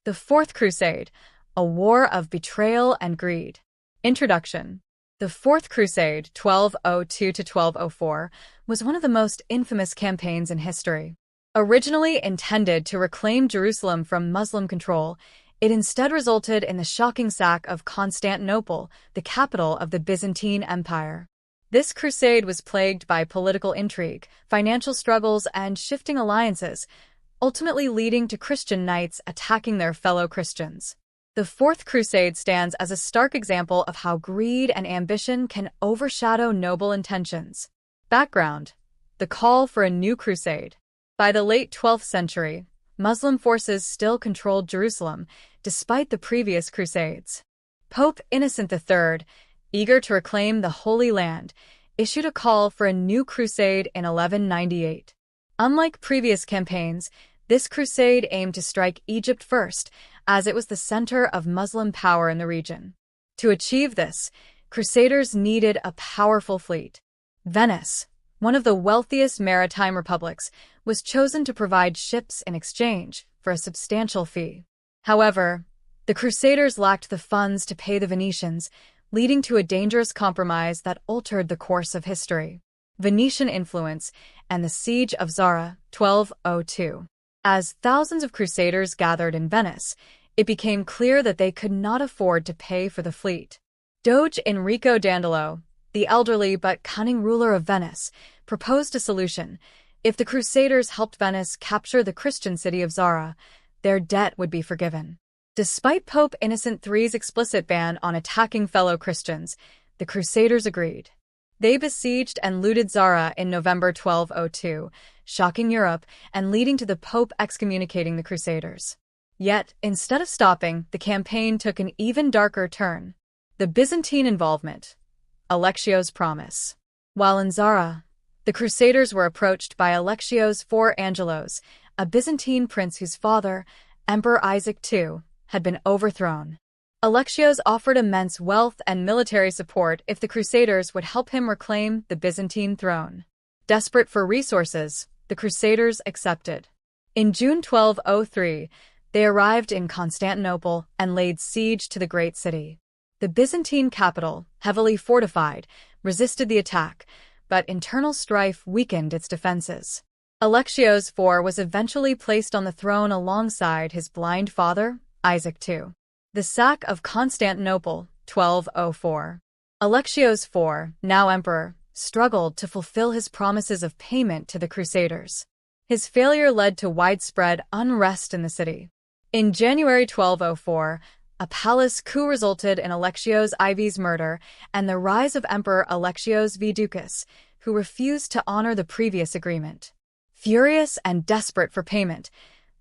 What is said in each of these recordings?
The Fourth Crusade, a war of betrayal and greed. Introduction. The Fourth Crusade, 1202 to 1204, was one of the most infamous campaigns in history. Originally intended to reclaim Jerusalem from Muslim control, it instead resulted in the shocking sack of Constantinople, the capital of the Byzantine Empire. This crusade was plagued by political intrigue, financial struggles, and shifting alliances, ultimately leading to Christian knights attacking their fellow Christians. The Fourth Crusade stands as a stark example of how greed and ambition can overshadow noble intentions. Background: the call for a new crusade. By the late 12th century, Muslim forces still controlled Jerusalem, despite the previous crusades. Pope Innocent III, eager to reclaim the Holy Land, issued a call for a new crusade in 1198. Unlike previous campaigns, this crusade aimed to strike Egypt first, as it was the center of Muslim power in the region. To achieve this, Crusaders needed a powerful fleet. Venice, one of the wealthiest maritime republics, was chosen to provide ships in exchange for a substantial fee. However, the Crusaders lacked the funds to pay the Venetians, leading to a dangerous compromise that altered the course of history. Venetian influence and the Siege of Zara, 1202. As thousands of Crusaders gathered in Venice, it became clear that they could not afford to pay for the fleet. Doge Enrico Dandolo, the elderly but cunning ruler of Venice, proposed a solution. If the Crusaders helped Venice capture the Christian city of Zara, their debt would be forgiven. Despite Pope Innocent III's explicit ban on attacking fellow Christians, the Crusaders agreed. They besieged and looted Zara in November 1202, shocking Europe and leading to the Pope excommunicating the Crusaders. Yet, instead of stopping, the campaign took an even darker turn. The Byzantine involvement. Alexios' promise. While in Zara, the Crusaders were approached by Alexios IV Angelos, a Byzantine prince whose father, Emperor Isaac II, had been overthrown. Alexios offered immense wealth and military support if the Crusaders would help him reclaim the Byzantine throne. Desperate for resources, the Crusaders accepted. In June 1203, they arrived in Constantinople and laid siege to the great city. The Byzantine capital, heavily fortified, resisted the attack, but internal strife weakened its defenses. Alexios IV was eventually placed on the throne alongside his blind father, Isaac II. The sack of Constantinople, 1204. Alexios IV, now emperor, struggled to fulfill his promises of payment to the Crusaders. His failure led to widespread unrest in the city. In January 1204, a palace coup resulted in Alexios IV's murder and the rise of Emperor Alexios V Doukas, who refused to honor the previous agreement. Furious and desperate for payment,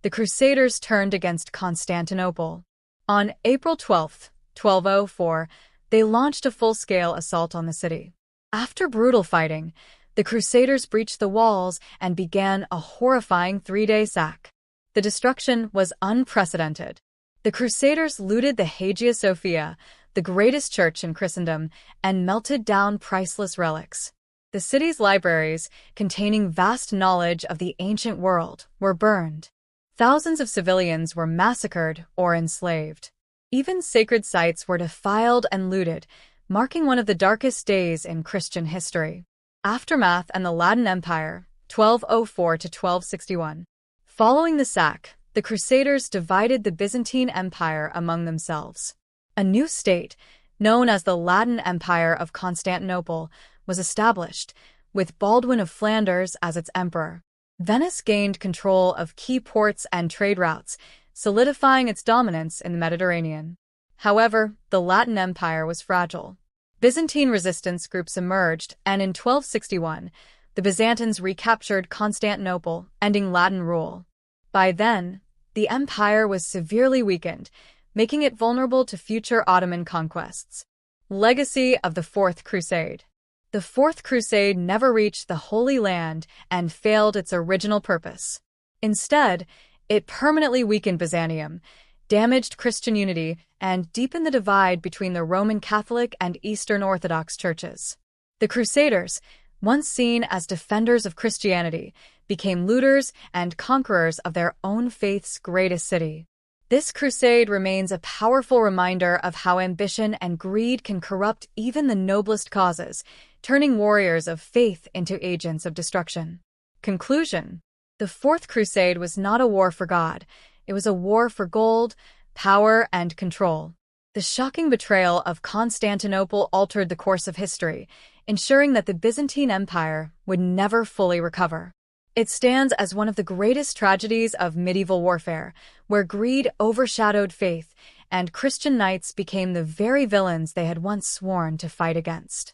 the Crusaders turned against Constantinople. On April 12, 1204, they launched a full-scale assault on the city. After brutal fighting, the Crusaders breached the walls and began a horrifying three-day sack. The destruction was unprecedented. The Crusaders looted the Hagia Sophia, the greatest church in Christendom, and melted down priceless relics. The city's libraries, containing vast knowledge of the ancient world, were burned. Thousands of civilians were massacred or enslaved. Even sacred sites were defiled and looted, marking one of the darkest days in Christian history. Aftermath and the Latin Empire, 1204 to 1261. Following the sack, the Crusaders divided the Byzantine Empire among themselves. A new state, known as the Latin Empire of Constantinople, was established, with Baldwin of Flanders as its emperor. Venice gained control of key ports and trade routes, solidifying its dominance in the Mediterranean. However, the Latin Empire was fragile. Byzantine resistance groups emerged, and in 1261, the Byzantines recaptured Constantinople, ending Latin rule. By then, the empire was severely weakened, making it vulnerable to future Ottoman conquests. Legacy of the Fourth Crusade. The Fourth Crusade never reached the Holy Land and failed its original purpose. Instead, it permanently weakened Byzantium, damaged Christian unity, and deepened the divide between the Roman Catholic and Eastern Orthodox churches. The Crusaders, once seen as defenders of Christianity, became looters and conquerors of their own faith's greatest city. This crusade remains a powerful reminder of how ambition and greed can corrupt even the noblest causes, turning warriors of faith into agents of destruction. Conclusion: the Fourth Crusade was not a war for God. It was a war for gold, power, and control. The shocking betrayal of Constantinople altered the course of history, ensuring that the Byzantine Empire would never fully recover. It stands as one of the greatest tragedies of medieval warfare, where greed overshadowed faith, and Christian knights became the very villains they had once sworn to fight against.